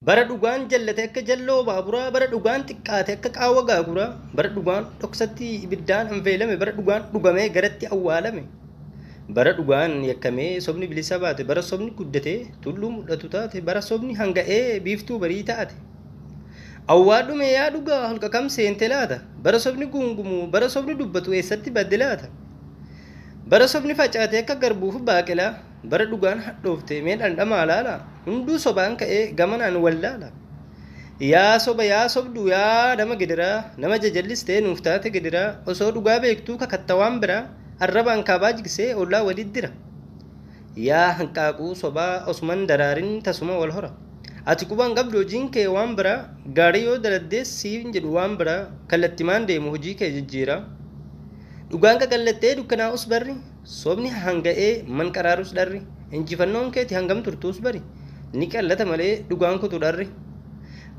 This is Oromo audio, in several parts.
Bara dhugaan jallate akka jalloo baaburaa, bara dhugaan xiqqaate akka qaawwa gaaguraa, bara dhugaan dhoksatti ibiddaan hanfeelame, bara dhugaan dhugamee garatti awwaalame, bara dhugaan yakkamee sobni bilisa baate, bara sobni guddatee tulluu mul'atu taate, bara sobni hanga'ee biiftuu barii taate. Awwaadhume yaa dhugaa holqa kam seente laata, bara sobni gungumu, bara sobni dubbatu eessatti badde laata. Bara sobni facaate akka garbuuf baaqelaa, bara dhugaan hadhoofte mee dhandhamaa laala, hunduu sobaan ka'ee gamanaan wallaala. Yaa soba yaa sobdu yaa nama gidiraa, nama jajallistee nuuf taate gidiraa, osoo dhugaa beektuu kakatta waan biraa, arrabaan kaabaa jigsee ollaa walit dira. Yaa hanqaaquu sobaa osuman daraarin tasuma wal hora. Ati quban qabdu hojiin kee waan biraa, gaarii yoo daladdees siin jedhu waan biraa, kallattimaan deemu hojii kee jijjiiraa. Dhugaan qaqallattee dukkanaa'us barri, sobni hanga'ee man qaraarus dharri, injifannoon keeti hangam turtuus bari, ni qallata malee dhugaan kutu dharri.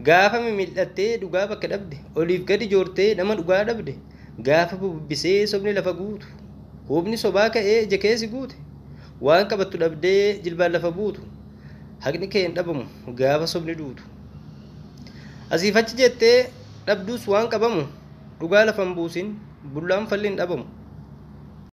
Gaafa mimil'attee dhugaa bakka dhabde, oliif gadi joortee nama dhugaa dhabde, gaafa bubbisee sobni lafa guutu, hubni sobaa ka'ee ija keessi guute, waan qabattu dhabdee jilbaan lafa buutu, haqni kee hin dhabamu gaafa sobni duutu. Asiif achi jettee dhabduus waan qabamu, dhugaa lafan buusin bullaan falli hin dhabamu.